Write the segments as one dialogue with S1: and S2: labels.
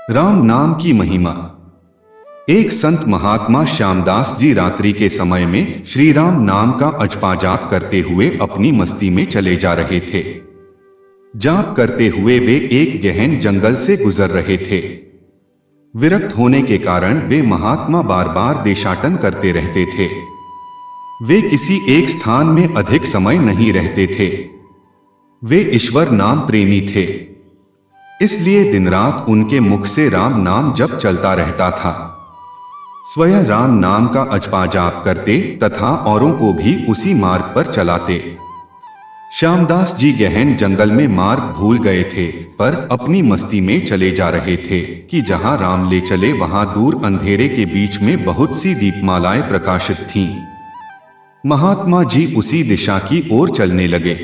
S1: राम नाम की महिमा। एक संत महात्मा श्यामदास जी रात्रि के समय में श्री राम नाम का अजपा जाप करते हुए अपनी मस्ती में चले जा रहे थे। जाप करते हुए वे एक गहन जंगल से गुजर रहे थे। विरक्त होने के कारण वे महात्मा बार बार देशाटन करते रहते थे। वे किसी एक स्थान में अधिक समय नहीं रहते थे। वे ईश्वर नाम प्रेमी थे, इसलिए दिन रात उनके मुख से राम नाम जप चलता रहता था। स्वयं राम नाम का अजपा जाप करते तथा औरों को भी उसी मार्ग पर चलाते। श्यामदास जी गहन जंगल में मार्ग भूल गए थे, पर अपनी मस्ती में चले जा रहे थे कि जहां राम ले चले वहां दूर अंधेरे के बीच में बहुत सी दीपमालाएं प्रकाशित थीं। महात्मा जी उसी दिशा की ओर चलने लगे।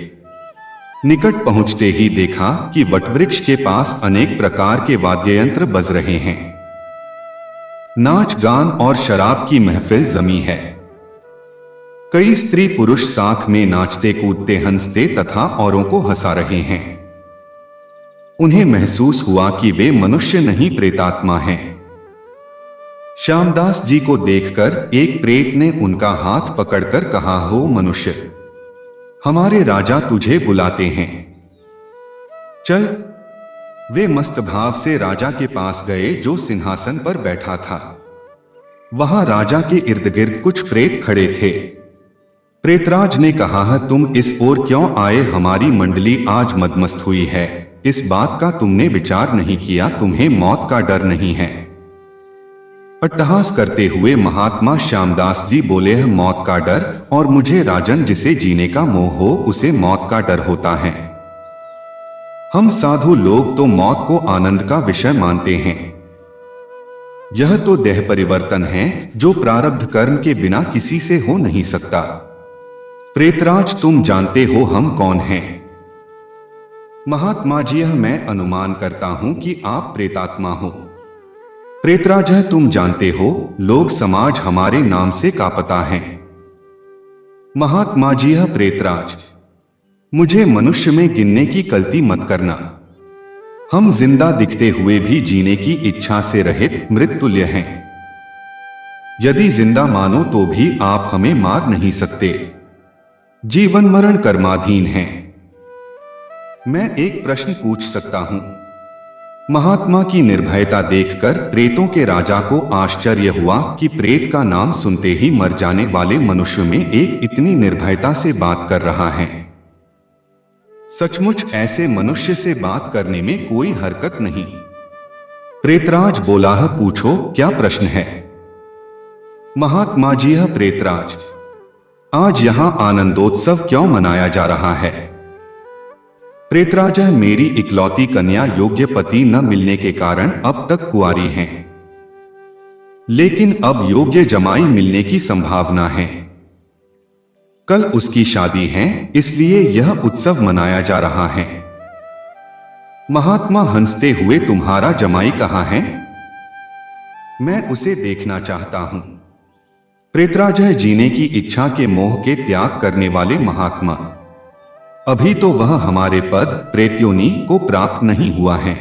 S1: निकट पहुंचते ही देखा कि वटवृक्ष के पास अनेक प्रकार के वाद्ययंत्र बज रहे हैं। नाच गान और शराब की महफिल जमी है। कई स्त्री पुरुष साथ में नाचते कूदते हंसते तथा औरों को हंसा रहे हैं। उन्हें महसूस हुआ कि वे मनुष्य नहीं प्रेतात्मा हैं। श्यामदास जी को देखकर एक प्रेत ने उनका हाथ पकड़कर कहा, हो मनुष्य, हमारे राजा तुझे बुलाते हैं, चल। वे मस्त भाव से राजा के पास गए जो सिंहासन पर बैठा था। वहां राजा के इर्द गिर्द कुछ प्रेत खड़े थे। प्रेतराज ने कहा, तुम इस ओर क्यों आए? हमारी मंडली आज मदमस्त हुई है। इस बात का तुमने विचार नहीं किया? तुम्हें मौत का डर नहीं है? अट्टहास करते हुए महात्मा श्यामदास जी बोले, मौत का डर? और मुझे राजन, जिसे जीने का मोह हो उसे मौत का डर होता है। हम साधु लोग तो मौत को आनंद का विषय मानते हैं। यह तो देह परिवर्तन है जो प्रारब्ध कर्म के बिना किसी से हो नहीं सकता। प्रेतराज, तुम जानते हो हम कौन हैं? महात्मा जी, यह मैं अनुमान करता हूं कि आप प्रेतात्मा हो। प्रेतराज, तुम जानते हो लोग समाज हमारे नाम से कांपता है। महात्मा जी, प्रेतराज, मुझे मनुष्य में गिनने की गलती मत करना। हम जिंदा दिखते हुए भी जीने की इच्छा से रहित मृततुल्य हैं। यदि जिंदा मानो तो भी आप हमें मार नहीं सकते। जीवन मरण कर्माधीन है। मैं एक प्रश्न पूछ सकता हूं? महात्मा की निर्भयता देखकर प्रेतों के राजा को आश्चर्य हुआ कि प्रेत का नाम सुनते ही मर जाने वाले मनुष्य में एक इतनी निर्भयता से बात कर रहा है। सचमुच ऐसे मनुष्य से बात करने में कोई हरकत नहीं। प्रेतराज बोला, पूछो क्या प्रश्न है? महात्मा जी, प्रेतराज, आज यहां आनंदोत्सव क्यों मनाया जा रहा है? प्रेतराज, मेरी इकलौती कन्या योग्य पति न मिलने के कारण अब तक कुंवारी हैं, लेकिन अब योग्य जमाई मिलने की संभावना है। कल उसकी शादी है, इसलिए यह उत्सव मनाया जा रहा है। महात्मा हंसते हुए, तुम्हारा जमाई कहाँ है? मैं उसे देखना चाहता हूं। प्रेतराज, जीने की इच्छा के मोह के त्याग करने वाले महात्मा, अभी तो वह हमारे पद प्रेत्योनि को प्राप्त नहीं हुआ है।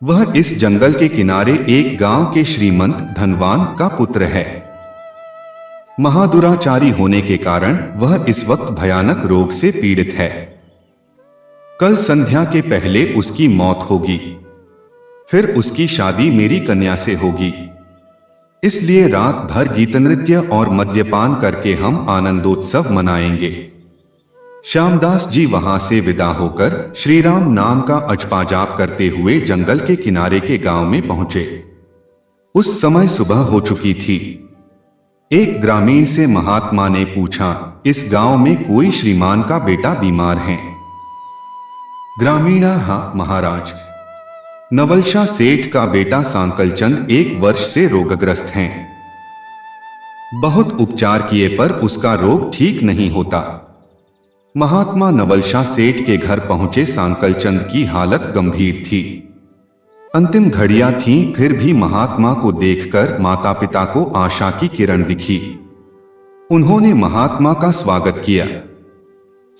S1: वह इस जंगल के किनारे एक गांव के श्रीमंत धनवान का पुत्र है। महादुराचारी होने के कारण वह इस वक्त भयानक रोग से पीड़ित है। कल संध्या के पहले उसकी मौत होगी, फिर उसकी शादी मेरी कन्या से होगी। इसलिए रात भर गीत नृत्य और मद्यपान करके हम आनंदोत्सव मनाएंगे। श्यामदास जी वहां से विदा होकर श्री राम नाम का अजपा जाप करते हुए जंगल के किनारे के गांव में पहुंचे। उस समय सुबह हो चुकी थी। एक ग्रामीण से महात्मा ने पूछा, इस गांव में कोई श्रीमान का बेटा बीमार है? ग्रामीण, हाँ महाराज, नवलशाह सेठ का बेटा सांकलचंद 1 वर्ष से रोगग्रस्त हैं। बहुत उपचार किए पर उसका रोग ठीक नहीं होता। महात्मा नवलशाह सेठ के घर पहुंचे। सांकलचंद की हालत गंभीर थी। अंतिम घड़ियां थीं, फिर भी महात्मा को देखकर माता पिता को आशा की किरण दिखी। उन्होंने महात्मा का स्वागत किया।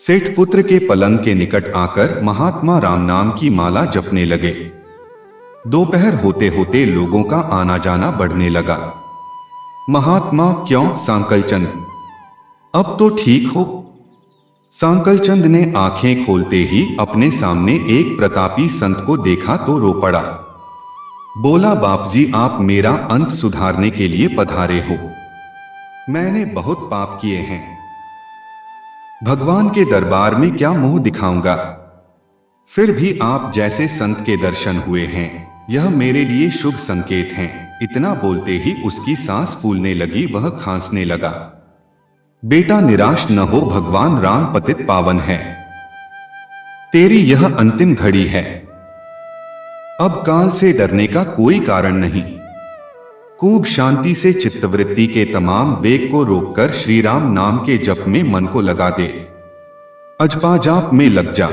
S1: सेठ पुत्र के पलंग के निकट आकर महात्मा राम नाम की माला जपने लगे। दोपहर होते होते लोगों का आना जाना बढ़ने लगा। महात्मा क्यों सांकलचंद, अब तो ठीक हो? सांकलचंद ने आंखें खोलते ही अपने सामने एक प्रतापी संत को देखा तो रो पड़ा। बोला, बापजी आप मेरा अंत सुधारने के लिए पधारे हो। मैंने बहुत पाप किए हैं, भगवान के दरबार में क्या मुंह दिखाऊंगा। फिर भी आप जैसे संत के दर्शन हुए हैं, यह मेरे लिए शुभ संकेत हैं। इतना बोलते ही उसकी सांस फूलने लगी, वह खांसने लगा। बेटा निराश न हो, भगवान राम पतित पावन है, तेरी यह अंतिम घड़ी है। अब काल से डरने का कोई कारण नहीं। खूब शांति से चित्तवृत्ति के तमाम वेग को रोककर श्री राम नाम के जप में मन को लगा दे। अजपा जाप में लग जा।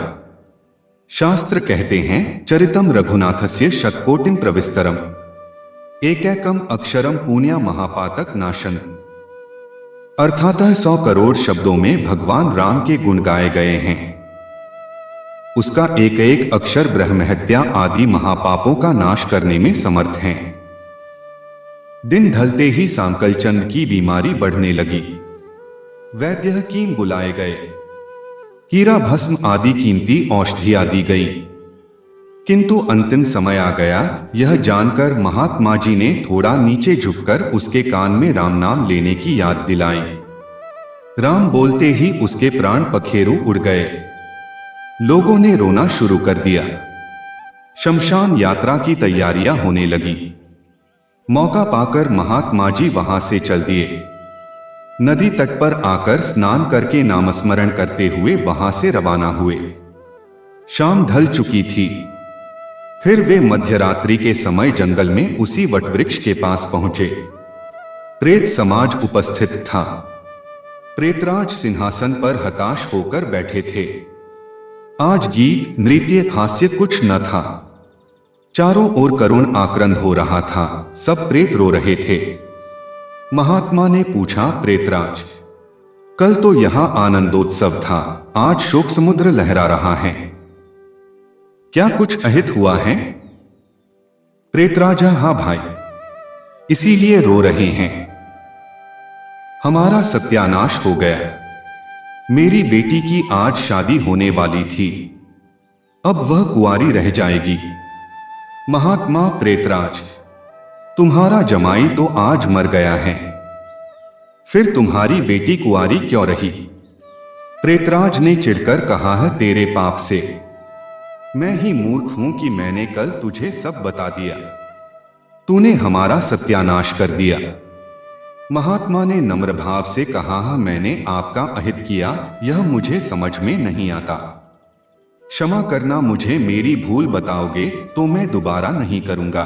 S1: शास्त्र कहते हैं, चरितम रघुनाथस्य शतकोटिम प्रविस्तरम एकैकम अक्षरम पुण्य महापातक नाशन। अर्थातः 100 करोड़ शब्दों में भगवान राम के गुण गाए गए हैं। उसका एक एक अक्षर ब्रह्महत्या आदि महापापों का नाश करने में समर्थ है। दिन ढलते ही सांकलचंद की बीमारी बढ़ने लगी। वैद्य हकीम बुलाए गए, हीरा भस्म आदि कीमती औषधियां दी गई, किंतु अंतिम समय आ गया। यह जानकर महात्मा जी ने थोड़ा नीचे झुककर उसके कान में राम नाम लेने की याद दिलाई। राम बोलते ही उसके प्राण पखेरु उड़ गए। लोगों ने रोना शुरू कर दिया। शमशान यात्रा की तैयारियां होने लगी। मौका पाकर महात्मा जी वहां से चल दिए। नदी तट पर आकर स्नान करके नामस्मरण करते हुए वहां से रवाना हुए। शाम ढल चुकी थी। फिर वे मध्यरात्रि के समय जंगल में उसी वटवृक्ष के पास पहुंचे। प्रेत समाज उपस्थित था। प्रेतराज सिंहासन पर हताश होकर बैठे थे। आज गीत नृत्य हास्य कुछ न था। चारों ओर करुण आक्रंद हो रहा था। सब प्रेत रो रहे थे। महात्मा ने पूछा, प्रेतराज, कल तो यहां आनंदोत्सव था, आज शोक समुद्र लहरा रहा है, क्या कुछ अहित हुआ है? प्रेतराजा, हां भाई, इसीलिए रो रहे हैं। हमारा सत्यानाश हो गया। मेरी बेटी की आज शादी होने वाली थी, अब वह कुंवारी रह जाएगी। महात्मा, प्रेतराज, तुम्हारा जमाई तो आज मर गया है, फिर तुम्हारी बेटी कुंवारी क्यों रही? प्रेतराज ने चिढ़कर कहा, है तेरे पाप से। मैं ही मूर्ख हूं कि मैंने कल तुझे सब बता दिया। तूने हमारा सत्यानाश कर दिया। महात्मा ने नम्र भाव से कहा, मैंने आपका अहित किया, यह मुझे समझ में नहीं आता। क्षमा करना, मुझे मेरी भूल बताओगे तो मैं दोबारा नहीं करूंगा।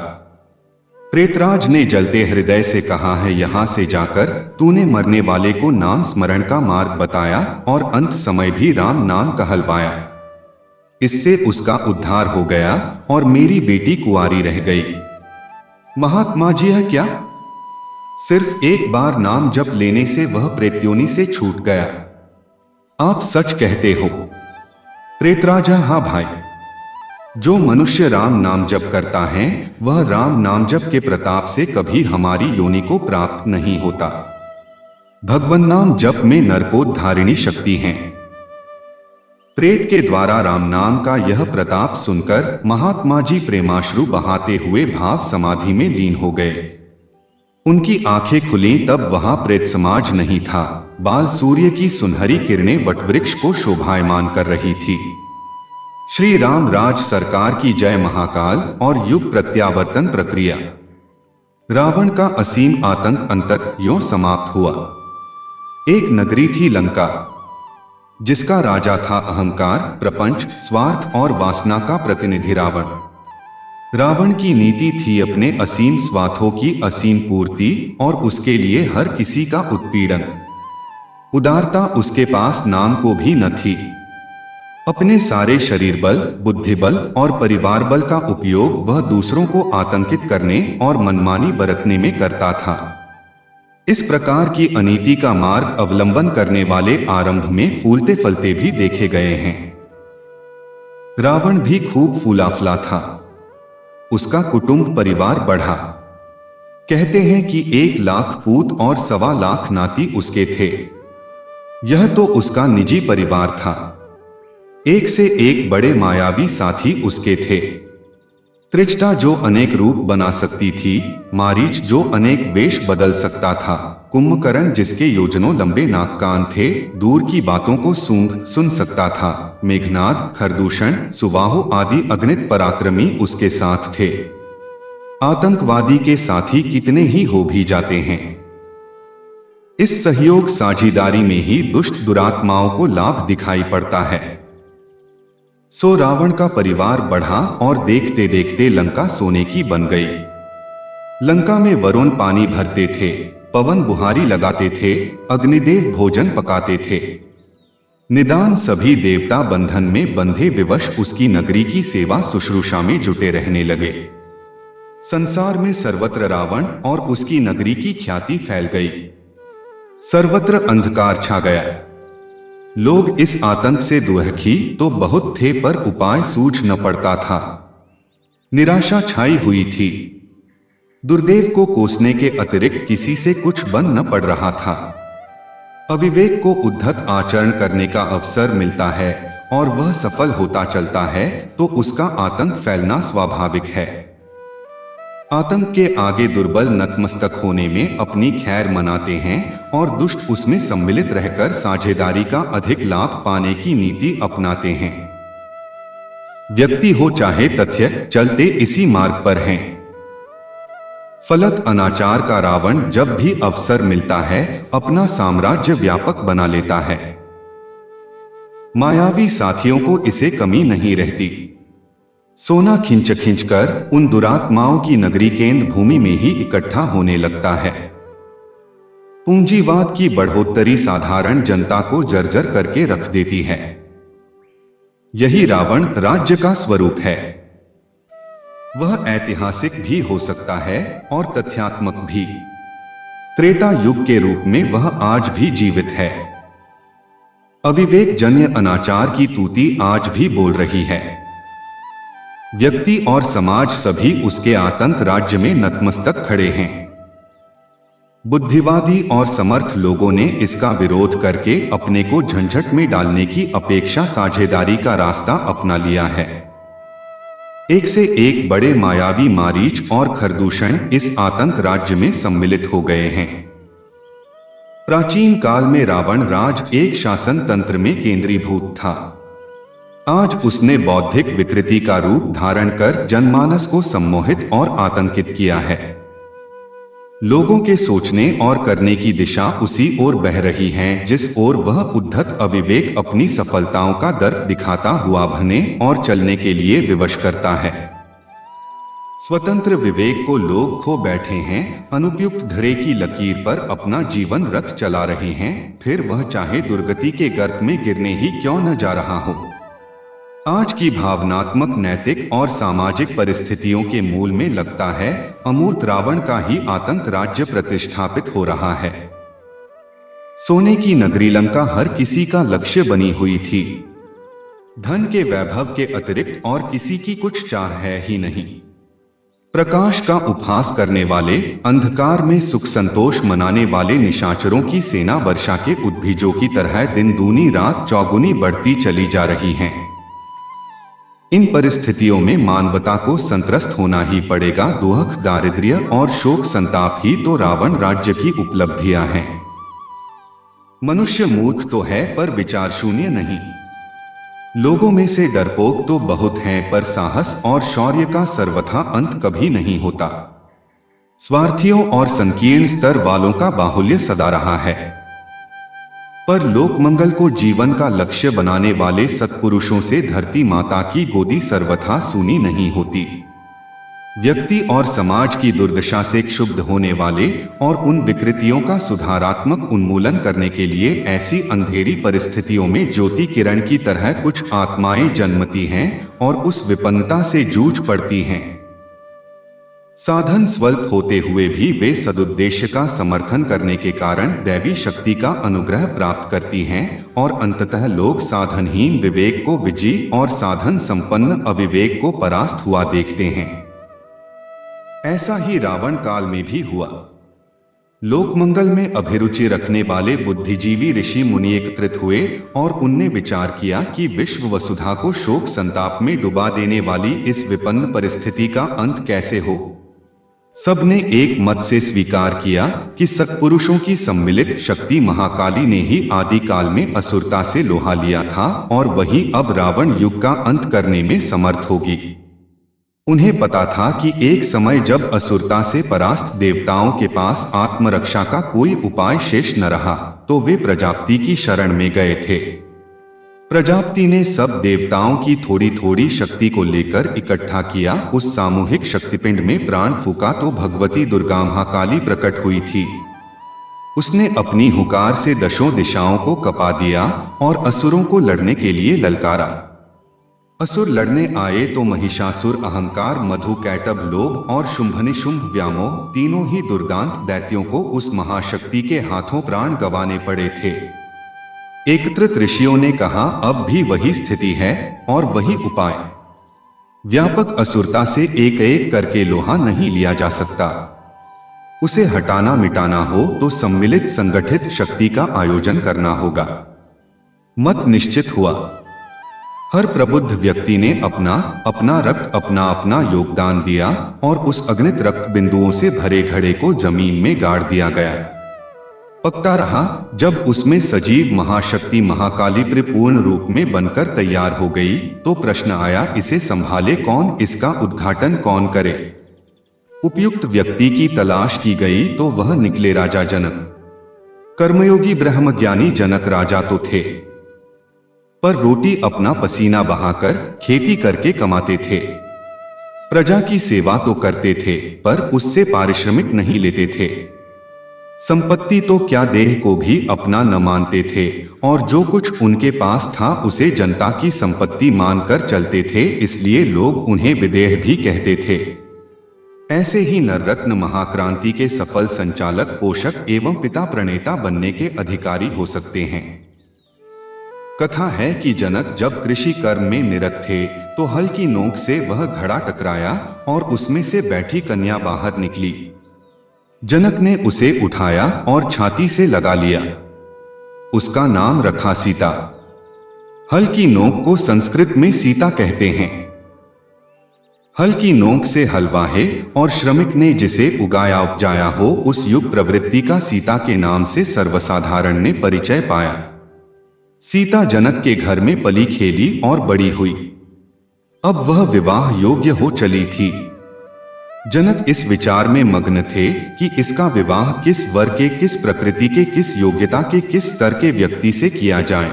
S1: प्रेतराज ने जलते हृदय से कहा, है यहां से जाकर तूने मरने वाले को नाम स्मरण का मार्ग बताया और अंत समय भी राम नाम कहलवाया। इससे उसका उद्धार हो गया और मेरी बेटी कुंवारी रह गई। महात्मा जी, यह क्या? सिर्फ एक बार नाम जप लेने से वह प्रेत्योनि से छूट गया। आप सच कहते हो? प्रेतराजा, हां भाई, जो मनुष्य राम नाम जप करता है वह राम नाम जप के प्रताप से कभी हमारी योनि को प्राप्त नहीं होता। भगवान नाम जप में नरकोद्धारिणी शक्ति है। प्रेत के द्वारा राम नाम का यह प्रताप सुनकर महात्मा जी प्रेमाश्रु बहाते हुए भाव समाधि में लीन हो गए। उनकी आंखें खुली तब वहां प्रेत समाज नहीं था। बाल सूर्य की सुनहरी किरणें वटवृक्ष को शोभायमान कर रही थी। श्री राम राज सरकार की जय। महाकाल और युग प्रत्यावर्तन प्रक्रिया। रावण का असीम आतंक अंततः यों समाप्त हुआ। एक नगरी थी लंका, जिसका राजा था अहंकार, प्रपंच, स्वार्थ और वासना का प्रतिनिधि रावण। रावण की नीति थी अपने असीम स्वार्थों की असीम पूर्ति और उसके लिए हर किसी का उत्पीड़न। उदारता उसके पास नाम को भी न थी। अपने सारे शरीर बल, बुद्धि बल और परिवार बल का उपयोग वह दूसरों को आतंकित करने और मनमानी बरतने में करता था। इस प्रकार की अनीति का मार्ग अवलंबन करने वाले आरंभ में फूलते फलते भी देखे गए हैं। रावण भी खूब फूला फला था। उसका कुटुंब परिवार बढ़ा। कहते हैं कि 1 लाख पूत और 1.25 लाख नाती उसके थे। यह तो उसका निजी परिवार था। एक से एक बड़े मायावी साथी उसके थे। त्रिजटा जो अनेक रूप बना सकती थी, मारीच जो अनेक वेश बदल सकता था, कुंभकर्ण जिसके योजनों लंबे नाक कान थे, दूर की बातों को सूंघ सुन सकता था, मेघनाद, खरदूषण, सुबाहु आदि अगणित पराक्रमी उसके साथ थे। आतंकवादी के साथी कितने ही हो भी जाते हैं। इस सहयोग साझेदारी में ही दुष्ट दुरात्माओं को लाभ दिखाई पड़ता है। सो रावण का परिवार बढ़ा और देखते देखते लंका सोने की बन गई। लंका में वरुण पानी भरते थे, पवन बुहारी लगाते थे, अग्निदेव भोजन पकाते थे। निदान सभी देवता बंधन में बंधे विवश उसकी नगरी की सेवा शुश्रूषा में जुटे रहने लगे। संसार में सर्वत्र रावण और उसकी नगरी की ख्याति फैल गई। सर्वत्र अंधकार छा गया। लोग इस आतंक से दुखी तो बहुत थे, पर उपाय सूझ न पड़ता था। निराशा छाई हुई थी। दुर्देव को कोसने के अतिरिक्त किसी से कुछ बन न पड़ रहा था। अविवेक को उद्धत आचरण करने का अवसर मिलता है और वह सफल होता चलता है तो उसका आतंक फैलना स्वाभाविक है। आतंक के आगे दुर्बल नतमस्तक होने में अपनी खैर मनाते हैं और दुष्ट उसमें सम्मिलित रहकर साझेदारी का अधिक लाभ पाने की नीति अपनाते हैं। व्यक्ति हो चाहे तथ्य, चलते इसी मार्ग पर हैं। फलत अनाचार का रावण जब भी अवसर मिलता है अपना साम्राज्य व्यापक बना लेता है। मायावी साथियों को इसे कमी नहीं रहती। सोना खिंच खिंच कर उन दुरात्माओं की नगरी केंद्र भूमि में ही इकट्ठा होने लगता है। पूंजीवाद की बढ़ोत्तरी साधारण जनता को जर्जर करके रख देती है। यही रावण राज्य का स्वरूप है। वह ऐतिहासिक भी हो सकता है और तथ्यात्मक भी। त्रेता युग के रूप में वह आज भी जीवित है। अविवेक जन्य अनाचार की तूती आज भी बोल रही है। व्यक्ति और समाज सभी उसके आतंक राज्य में नतमस्तक खड़े हैं। बुद्धिवादी और समर्थ लोगों ने इसका विरोध करके अपने को झंझट में डालने की अपेक्षा साझेदारी का रास्ता अपना लिया है। एक से एक बड़े मायावी मारीच और खरदूषण इस आतंक राज्य में सम्मिलित हो गए हैं। प्राचीन काल में रावण राज एक शासन तंत्र में केंद्रीभूत था। आज उसने बौद्धिक विकृति का रूप धारण कर जनमानस को सम्मोहित और आतंकित किया है। लोगों के सोचने और करने की दिशा उसी ओर बह रही है जिस ओर वह उद्धत अविवेक अपनी सफलताओं का दर्प दिखाता हुआ भने और चलने के लिए विवश करता है। स्वतंत्र विवेक को लोग खो बैठे हैं, अनुपयुक्त धरे की लकीर पर अपना जीवन रथ चला रहे हैं, फिर वह चाहे दुर्गति के गर्त में गिरने ही क्यों न जा रहा हो। आज की भावनात्मक, नैतिक और सामाजिक परिस्थितियों के मूल में लगता है अमूर्त रावण का ही आतंक राज्य प्रतिष्ठापित हो रहा है। सोने की नगरी लंका हर किसी का लक्ष्य बनी हुई थी। धन के वैभव के अतिरिक्त और किसी की कुछ चाह है ही नहीं। प्रकाश का उपहास करने वाले, अंधकार में सुख संतोष मनाने वाले निशाचरों की सेना वर्षा के उद्भिजों की तरह दिन दूनी रात चौगुनी बढ़ती चली जा रही है। इन परिस्थितियों में मानवता को संत्रस्त होना ही पड़ेगा। दुख, दारिद्र्य और शोक संताप ही तो रावण राज्य की उपलब्धियां हैं। मनुष्य मूर्ख तो है पर विचार शून्य नहीं। लोगों में से डरपोक तो बहुत हैं पर साहस और शौर्य का सर्वथा अंत कभी नहीं होता। स्वार्थियों और संकीर्ण स्तर वालों का बाहुल्य सदा रहा है, पर लोकमंगल को जीवन का लक्ष्य बनाने वाले सत्पुरुषों से धरती माता की गोदी सर्वथा सूनी नहीं होती। व्यक्ति और समाज की दुर्दशा से क्षुब्ध होने वाले और उन विकृतियों का सुधारात्मक उन्मूलन करने के लिए ऐसी अंधेरी परिस्थितियों में ज्योति किरण की तरह कुछ आत्माएं जन्मती हैं और उस विपन्नता से जूझ पड़ती हैं। साधन स्वल्प होते हुए भी वे सदुद्देश्य का समर्थन करने के कारण दैवी शक्ति का अनुग्रह प्राप्त करती हैं और अंततः लोग साधनहीन विवेक को विजयी और साधन संपन्न अविवेक को परास्त हुआ देखते हैं। ऐसा ही रावण काल में भी हुआ। लोकमंगल में अभिरुचि रखने वाले बुद्धिजीवी ऋषि मुनि एकत्रित हुए और उनने विचार किया कि विश्व वसुधा को शोक संताप में डुबा देने वाली इस विपन्न परिस्थिति का अंत कैसे हो। सबने एक मत से स्वीकार किया कि सत्पुरुषों की सम्मिलित शक्ति महाकाली ने ही आदि काल में असुरता से लोहा लिया था और वही अब रावण युग का अंत करने में समर्थ होगी। उन्हें पता था कि एक समय जब असुरता से परास्त देवताओं के पास आत्मरक्षा का कोई उपाय शेष न रहा तो वे प्रजापति की शरण में गए थे। प्रजापति ने सब देवताओं की थोड़ी थोड़ी शक्ति को लेकर इकट्ठा किया। उस सामूहिक शक्तिपिंड में प्राण फूका तो भगवती दुर्गा महाकाली प्रकट हुई थी। उसने अपनी हुकार से दशों दिशाओं को कपा दिया और असुरों को लड़ने के लिए ललकारा। असुर लड़ने आए तो महिषासुर अहंकार, मधु कैटभ लोभ और शुंभनिशुंभ व्यामोह तीनों ही दुर्दांत दैत्यों को उस महाशक्ति के हाथों प्राण गंवाने पड़े थे। एकत्रित ऋषियों ने कहा अब भी वही स्थिति है और वही उपाय। व्यापक असुरता से एक एक करके लोहा नहीं लिया जा सकता। उसे हटाना मिटाना हो तो सम्मिलित संगठित शक्ति का आयोजन करना होगा। मत निश्चित हुआ। हर प्रबुद्ध व्यक्ति ने अपना अपना योगदान दिया और उस अगणित रक्त बिंदुओं से भरे घड़े को जमीन में गाड़ दिया गया। पकता रहा। जब उसमें सजीव महाशक्ति महाकाली परिपूर्ण रूप में बनकर तैयार हो गई तो प्रश्न आया, इसे संभाले कौन, इसका उद्घाटन कौन करे। उपयुक्त व्यक्ति की तलाश की गई तो वह निकले राजा जनक। कर्मयोगी ब्रह्मज्ञानी जनक राजा तो थे, पर रोटी अपना पसीना बहाकर खेती करके कमाते थे। प्रजा की सेवा तो करते थे पर उससे पारिश्रमिक नहीं लेते थे। संपत्ति तो क्या देह को भी अपना न मानते थे और जो कुछ उनके पास था उसे जनता की संपत्ति मानकर चलते थे, इसलिए लोग उन्हें विदेह भी कहते थे। ऐसे ही नररत्न महाक्रांति के सफल संचालक, पोषक एवं पिता प्रणेता बनने के अधिकारी हो सकते हैं। कथा है कि जनक जब कृषि कर्म में निरत थे तो हल की नोक से वह घड़ा टकराया और उसमें से बैठी कन्या बाहर निकली। जनक ने उसे उठाया और छाती से लगा लिया। उसका नाम रखा सीता। हल की नोक को संस्कृत में सीता कहते हैं। हल की नोक से हलवाहे और श्रमिक ने जिसे उगाया उपजाया हो, उस युग प्रवृत्ति का सीता के नाम से सर्वसाधारण ने परिचय पाया। सीता जनक के घर में पली खेली और बड़ी हुई। अब वह विवाह योग्य हो चली थी। जनक इस विचार में मग्न थे कि इसका विवाह किस वर के, किस प्रकृति के, किस योग्यता के, किस स्तर के व्यक्ति से किया जाए।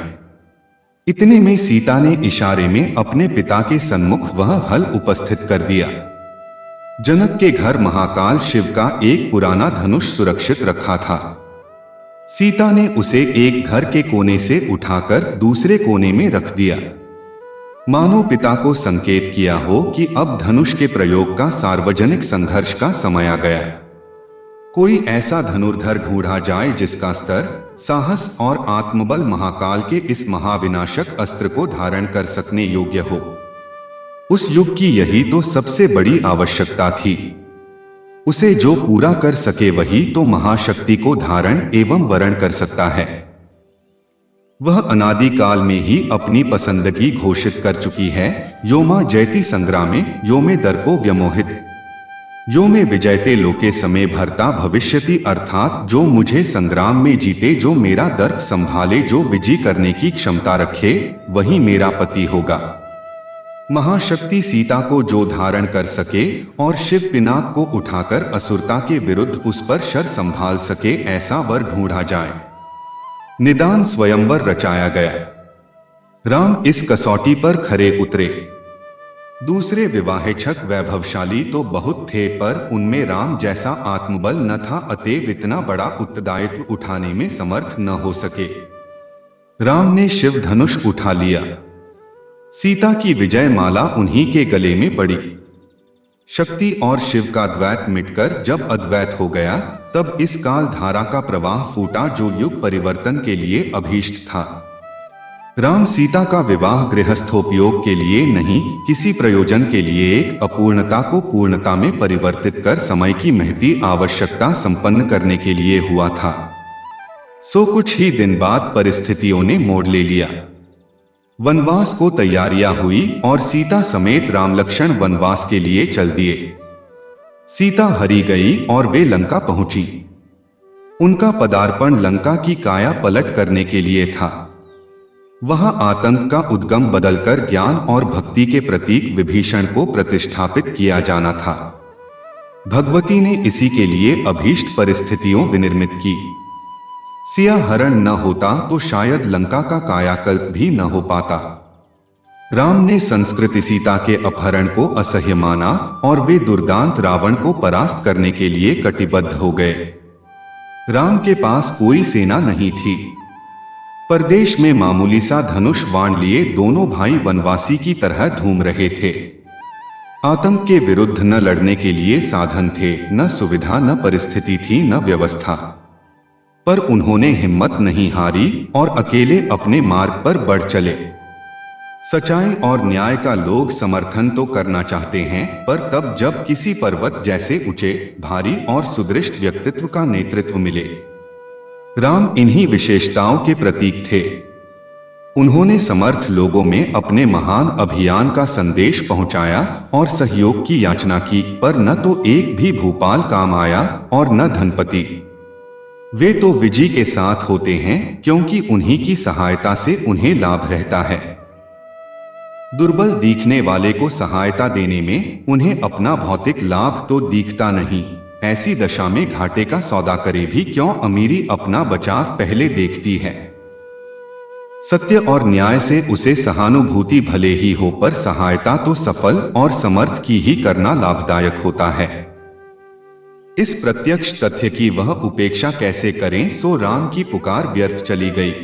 S1: इतने में सीता ने इशारे में अपने पिता के सन्मुख वह हल उपस्थित कर दिया। जनक के घर महाकाल शिव का एक पुराना धनुष सुरक्षित रखा था। सीता ने उसे एक घर के कोने से उठाकर दूसरे कोने में रख दिया, मानो पिता को संकेत किया हो कि अब धनुष के प्रयोग का सार्वजनिक संघर्ष का समय आ गया। कोई ऐसा धनुर्धर ढूंढा जाए जिसका स्तर, साहस और आत्मबल महाकाल के इस महाविनाशक अस्त्र को धारण कर सकने योग्य हो। उस युग की यही तो सबसे बड़ी आवश्यकता थी। उसे जो पूरा कर सके वही तो महाशक्ति को धारण एवं वरण कर सकता है। वह अनादि काल में ही अपनी पसंदगी घोषित कर चुकी है। यो मां जयति संग्रामे यो मे दर्पो व्यमोहित यो मे विजयते लोके समय भरता भविष्यति, अर्थात जो मुझे संग्राम में जीते, जो मेरा दर्प संभाले, जो विजय करने की क्षमता रखे, वही मेरा पति होगा। महाशक्ति सीता को जो धारण कर सके और शिव पिनाक को उठाकर असुरता के विरुद्ध उस पर शर संभाल सके, ऐसा वर ढूंढा जाए। निदान स्वयंवर रचाया गया। राम इस कसौटी पर खरे उतरे। दूसरे विवाहेच्छक वैभवशाली तो बहुत थे पर उनमें राम जैसा आत्मबल न था, अतएव इतना बड़ा उत्तरदायित्व उठाने में समर्थ न हो सके। राम ने शिव धनुष उठा लिया। सीता की विजय माला उन्हीं के गले में पड़ी। शक्ति और शिव का द्वैत मिटकर जब अद्वैत हो गया तब इस काल धारा का प्रवाह फूटा जो युग परिवर्तन के लिए अभीष्ट था। राम सीता का विवाह गृहस्थोपयोग के लिए नहीं, किसी प्रयोजन के लिए एक अपूर्णता को पूर्णता में परिवर्तित कर समय की महती आवश्यकता संपन्न करने के लिए हुआ था। सो कुछ ही दिन बाद परिस्थितियों ने मोड़ ले लिया। वनवास को तैयारियां हुई और सीता समेत राम लक्ष्मण वनवास के लिए चल दिए। सीता हरी गई और वे लंका पहुंची। उनका पदार्पण लंका की काया पलट करने के लिए था। वहां आतंक का उद्गम बदलकर ज्ञान और भक्ति के प्रतीक विभीषण को प्रतिष्ठापित किया जाना था। भगवती ने इसी के लिए अभीष्ट परिस्थितियों विनिर्मित की। सिया हरण न होता तो शायद लंका का कायाकल्प भी न हो पाता। राम ने संस्कृति सीता के अपहरण को असह्य माना और वे दुर्दांत रावण को परास्त करने के लिए कटिबद्ध हो गए। राम के पास कोई सेना नहीं थी। परदेश में मामूली सा धनुष बाण लिए दोनों भाई वनवासी की तरह घूम रहे थे। आतंक के विरुद्ध न लड़ने के लिए साधन थे, न सुविधा, न परिस्थिति थी, न व्यवस्था। पर उन्होंने हिम्मत नहीं हारी और अकेले अपने मार्ग पर बढ़ चले। सच्चाई और न्याय का लोग समर्थन तो करना चाहते हैं, पर तब जब किसी पर्वत जैसे ऊंचे, भारी और सुदृढ़ व्यक्तित्व का नेतृत्व मिले। राम इन्हीं विशेषताओं के प्रतीक थे। उन्होंने समर्थ लोगों में अपने महान अभियान का संदेश पहुंचाया और सहयोग की याचना की, पर न तो एक भी भूपाल काम आया और न धनपति। वे तो विजय के साथ होते हैं, क्योंकि उन्हीं की सहायता से उन्हें लाभ रहता है। दुर्बल दिखने वाले को सहायता देने में उन्हें अपना भौतिक लाभ तो दिखता नहीं। ऐसी दशा में घाटे का सौदा करे भी क्यों, अमीरी अपना बचाव पहले देखती है। सत्य और न्याय से उसे सहानुभूति भले ही हो, पर सहायता तो सफल और समर्थ की ही करना लाभदायक होता है। इस प्रत्यक्ष तथ्य की वह उपेक्षा कैसे करें, सो राम की पुकार व्यर्थ चली गई।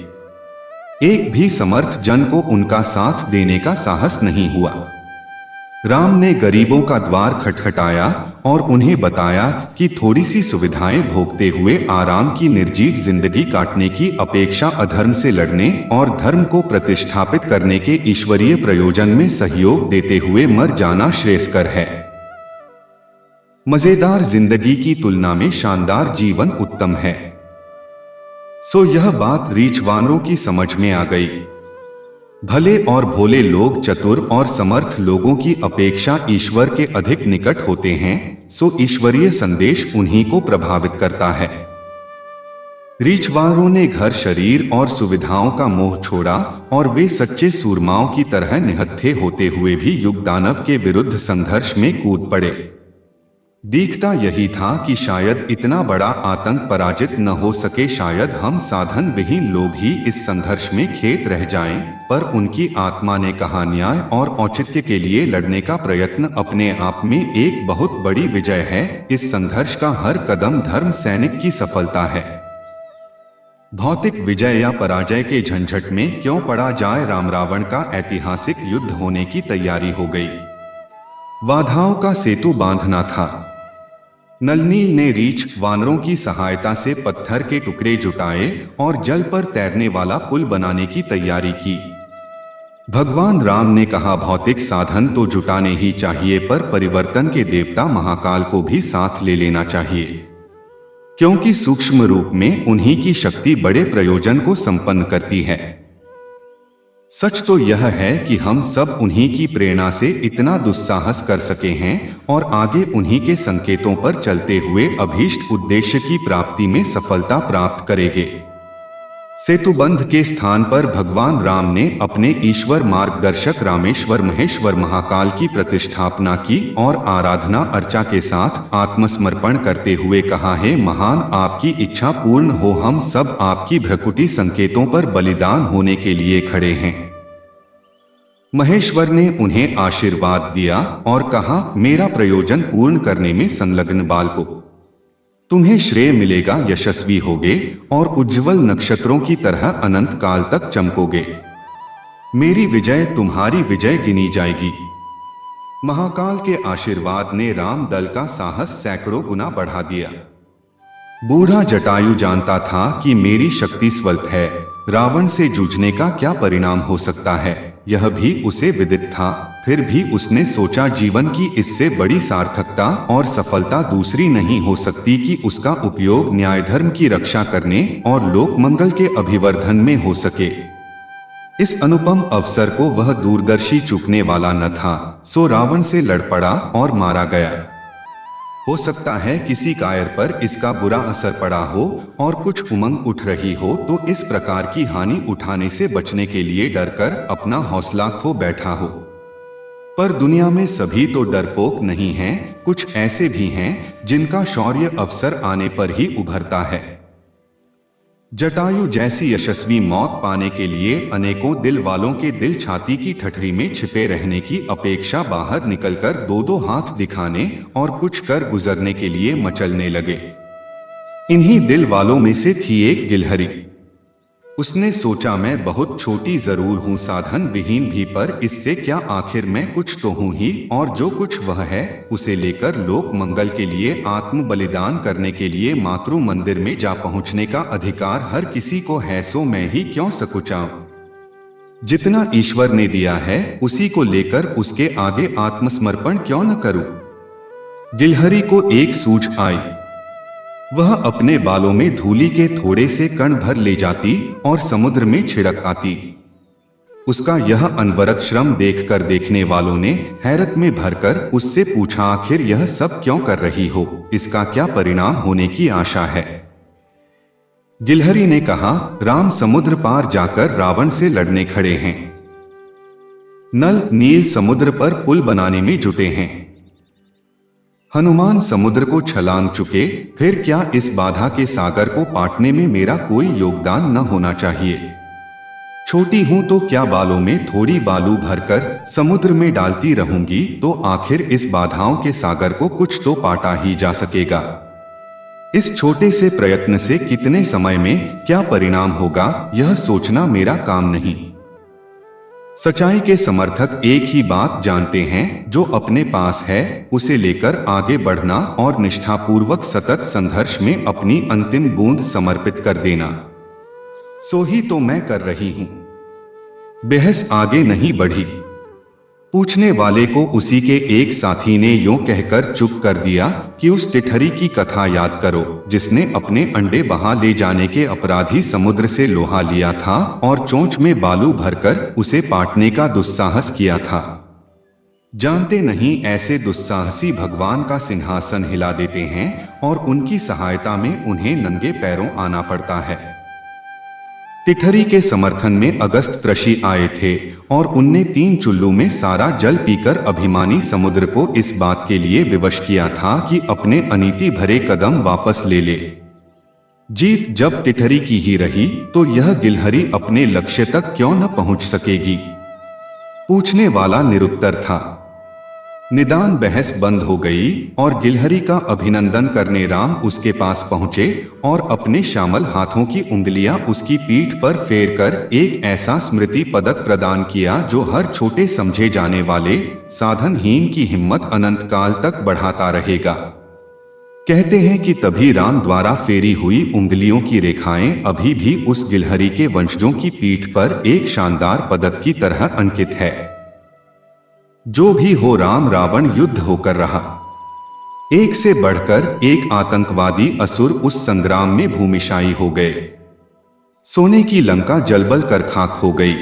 S1: एक भी समर्थ जन को उनका साथ देने का साहस नहीं हुआ। राम ने गरीबों का द्वार खटखटाया और उन्हें बताया कि थोड़ी सी सुविधाएं भोगते हुए आराम की निर्जीव जिंदगी काटने की अपेक्षा अधर्म से लड़ने और धर्म को प्रतिष्ठापित करने के ईश्वरीय प्रयोजन में सहयोग देते हुए मर जाना श्रेयस्कर है। मजेदार जिंदगी की तुलना में शानदार जीवन उत्तम है। सो यह बात रीछ वानरों की समझ में आ गई। भले और भोले लोग चतुर और समर्थ लोगों की अपेक्षा ईश्वर के अधिक निकट होते हैं, सो ईश्वरीय संदेश उन्हीं को प्रभावित करता है। रीछ वानरों ने घर, शरीर और सुविधाओं का मोह छोड़ा और वे सच्चे सूरमाओं की तरह निहत्थे होते हुए भी युग दानव के विरुद्ध संघर्ष में कूद पड़े। दिखता यही था कि शायद इतना बड़ा आतंक पराजित न हो सके, शायद हम साधन विहीन लोग ही इस संघर्ष में खेत रह जाएं, पर उनकी आत्मा ने कहा न्याय और औचित्य के लिए लड़ने का प्रयत्न अपने आप में एक बहुत बड़ी विजय है। इस संघर्ष का हर कदम धर्म सैनिक की सफलता है। भौतिक विजय या पराजय के झंझट में क्यों पड़ा जाए, राम रावण का ऐतिहासिक युद्ध होने की तैयारी हो गई। बाधाओं का सेतु बांधना था। नलनील ने रीछ वानरों की सहायता से पत्थर के टुकड़े जुटाए और जल पर तैरने वाला पुल बनाने की तैयारी की। भगवान राम ने कहा भौतिक साधन तो जुटाने ही चाहिए, पर परिवर्तन के देवता महाकाल को भी साथ ले लेना चाहिए, क्योंकि सूक्ष्म रूप में उन्हीं की शक्ति बड़े प्रयोजन को संपन्न करती है। सच तो यह है कि हम सब उन्हीं की प्रेरणा से इतना दुस्साहस कर सके हैं और आगे उन्हीं के संकेतों पर चलते हुए अभीष्ट उद्देश्य की प्राप्ति में सफलता प्राप्त करेंगे। सेतुबंध के स्थान पर भगवान राम ने अपने ईश्वर मार्गदर्शक रामेश्वर महेश्वर महाकाल की प्रतिष्ठापना की और आराधना अर्चा के साथ आत्मसमर्पण करते हुए कहा, हे महान, आपकी इच्छा पूर्ण हो, हम सब आपकी भ्रकुटी संकेतों पर बलिदान होने के लिए खड़े हैं। महेश्वर ने उन्हें आशीर्वाद दिया और कहा, मेरा प्रयोजन पूर्ण करने में संलग्न बालकों, तुम्हें श्रेय मिलेगा, यशस्वी होगे और उज्जवल नक्षत्रों की तरह अनंत काल तक चमकोगे। मेरी विजय तुम्हारी विजय गिनी जाएगी। महाकाल के आशीर्वाद ने राम दल का साहस सैकड़ों गुना बढ़ा दिया। बूढ़ा जटायु जानता था कि मेरी शक्ति स्वल्प है, रावण से जूझने का क्या परिणाम हो सकता है यह भी उसे विदित था। फिर भी उसने सोचा जीवन की इससे बड़ी सार्थकता और सफलता दूसरी नहीं हो सकती कि उसका उपयोग न्याय धर्म की रक्षा करने और लोक मंगल के अभिवर्धन में हो सके। इस अनुपम अवसर को वह दूरदर्शी चूकने वाला न था, सो रावण से लड़ पड़ा और मारा गया। हो सकता है किसी कायर पर इसका बुरा असर पड़ा हो और कुछ उमंग उठ रही हो तो इस प्रकार की हानि उठाने से बचने के लिए डरकर अपना हौसला खो बैठा हो। पर दुनिया में सभी तो डरपोक नहीं हैं, कुछ ऐसे भी हैं जिनका शौर्य अवसर आने पर ही उभरता है। जटायु जैसी यशस्वी मौत पाने के लिए अनेकों दिल वालों के दिल छाती की ठठरी में छिपे रहने की अपेक्षा बाहर निकलकर दो दो हाथ दिखाने और कुछ कर गुजरने के लिए मचलने लगे। इन्हीं दिल वालों में से थी एक गिलहरी। उसने सोचा मैं बहुत छोटी जरूर हूं, साधन विहीन भी, पर इससे क्या, आखिर मैं कुछ तो हूं ही, और जो कुछ वह है उसे लेकर लोक मंगल के लिए आत्म बलिदान करने के लिए मातृ मंदिर में जा पहुंचने का अधिकार हर किसी को है, सो मैं ही क्यों सकुचाऊं। जितना ईश्वर ने दिया है उसी को लेकर उसके आगे आत्मसमर्पण क्यों न करूं। गिलहरी को एक सूझ आई। वह अपने बालों में धूली के थोड़े से कण भर ले जाती और समुद्र में छिड़क आती। उसका यह अनवरत श्रम देखकर देखने वालों ने हैरत में भरकर उससे पूछा, आखिर यह सब क्यों कर रही हो, इसका क्या परिणाम होने की आशा है। गिलहरी ने कहा, राम समुद्र पार जाकर रावण से लड़ने खड़े हैं। नल नील समुद्र पर पुल बनाने में जुटे हैं। हनुमान समुद्र को छलांग चुके, फिर क्या इस बाधा के सागर को पाटने में मेरा कोई योगदान न होना चाहिए। छोटी हूं तो क्या बालों में थोड़ी बालू भरकर समुद्र में डालती रहूंगी तो आखिर इस बाधाओं के सागर को कुछ तो पाटा ही जा सकेगा। इस छोटे से प्रयत्न से कितने समय में क्या परिणाम होगा यह सोचना मेरा काम नहीं। सच्चाई के समर्थक एक ही बात जानते हैं, जो अपने पास है उसे लेकर आगे बढ़ना और निष्ठापूर्वक सतत संघर्ष में अपनी अंतिम बूंद समर्पित कर देना। सो ही तो मैं कर रही हूं। बहस आगे नहीं बढ़ी। पूछने वाले को उसी के एक साथी ने यूं कहकर चुप कर दिया कि उस टिठरी की कथा याद करो जिसने अपने अंडे बहा ले जाने के अपराधी समुद्र से लोहा लिया था और चोंच में बालू भरकर उसे पाटने का दुस्साहस किया था। जानते नहीं ऐसे दुस्साहसी भगवान का सिंहासन हिला देते हैं और उनकी सहायता में उन्हें नंगे पैरों आना पड़ता है। टिठरी के समर्थन में अगस्त ऋषि आए थे और उनने 3 चुल्लू में सारा जल पीकर अभिमानी समुद्र को इस बात के लिए विवश किया था कि अपने अनीति भरे कदम वापस ले ले। जीत जब टिठरी की ही रही तो यह गिलहरी अपने लक्ष्य तक क्यों न पहुंच सकेगी। पूछने वाला निरुत्तर था। निदान बहस बंद हो गई और गिलहरी का अभिनंदन करने राम उसके पास पहुंचे और अपने श्यामल हाथों की उंगलियां उसकी पीठ पर फेरकर एक ऐसा स्मृति पदक प्रदान किया जो हर छोटे समझे जाने वाले साधनहीन की हिम्मत अनंत काल तक बढ़ाता रहेगा। कहते हैं कि तभी राम द्वारा फेरी हुई उंगलियों की रेखाएं अभी भी उस गिलहरी के वंशजों की पीठ पर एक शानदार पदक की तरह अंकित है। जो भी हो, राम रावण युद्ध होकर रहा। एक से बढ़कर एक आतंकवादी असुर उस संग्राम में भूमिशायी हो गए। सोने की लंका जलबल कर खाक हो गई।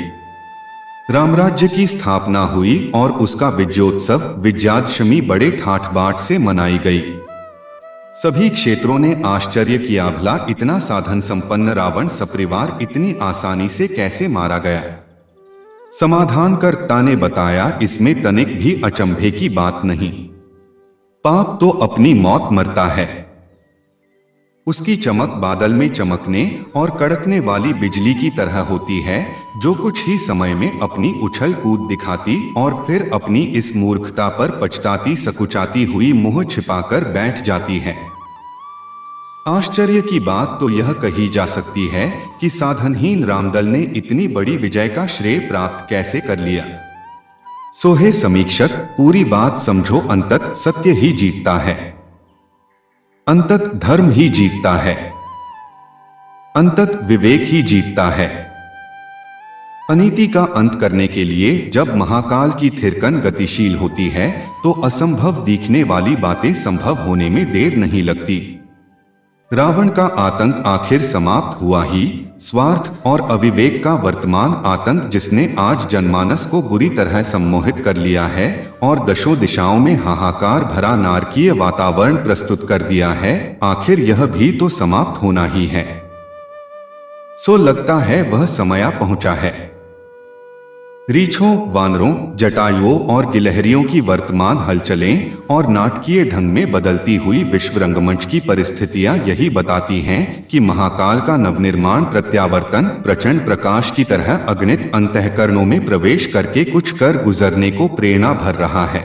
S1: रामराज्य की स्थापना हुई और उसका विजयोत्सव विजयादशमी बड़े ठाठ बाट से मनाई गई। सभी क्षेत्रों ने आश्चर्य किया, भला इतना साधन संपन्न रावण सपरिवार इतनी आसानी से कैसे मारा गया। समाधानकर्ता ने बताया, इसमें तनिक भी अचंभे की बात नहीं। पाप तो अपनी मौत मरता है। उसकी चमक बादल में चमकने और कड़कने वाली बिजली की तरह होती है, जो कुछ ही समय में अपनी उछल कूद दिखाती और फिर अपनी इस मूर्खता पर पछताती सकुचाती हुई मुंह छिपाकर बैठ जाती है। आश्चर्य की बात तो यह कही जा सकती है कि साधनहीन रामदल ने इतनी बड़ी विजय का श्रेय प्राप्त कैसे कर लिया। सोहे समीक्षक, पूरी बात समझो, अंतत सत्य ही जीतता है। अंतत धर्म ही जीतता है। अंतत विवेक ही जीतता है। अनीति का अंत करने के लिए जब महाकाल की थिरकन गतिशील होती है तो असंभव दिखने वाली बातें संभव होने में देर नहीं लगती। रावण का आतंक आखिर समाप्त हुआ ही। स्वार्थ और अविवेक का वर्तमान आतंक जिसने आज जनमानस को बुरी तरह सम्मोहित कर लिया है और दशों दिशाओं में हाहाकार भरा नारकीय वातावरण प्रस्तुत कर दिया है, आखिर यह भी तो समाप्त होना ही है। सो लगता है वह समय पहुंचा है। रीछों, वानरों, जटायुओं और गिलहरियों की वर्तमान हलचलें और नाटकीय ढंग में बदलती हुई विश्व रंगमंच की परिस्थितियां यही बताती हैं कि महाकाल का नवनिर्माण प्रत्यावर्तन प्रचंड प्रकाश की तरह अगणित अंतःकरणों में प्रवेश करके कुछ कर गुजरने को प्रेरणा भर रहा है।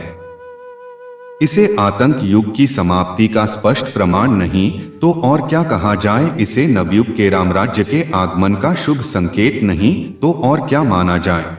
S1: इसे आतंक युग की समाप्ति का स्पष्ट प्रमाण नहीं तो और क्या कहा जाए, इसे नवयुग के रामराज्य के आगमन का शुभ संकेत नहीं तो और क्या माना जाए।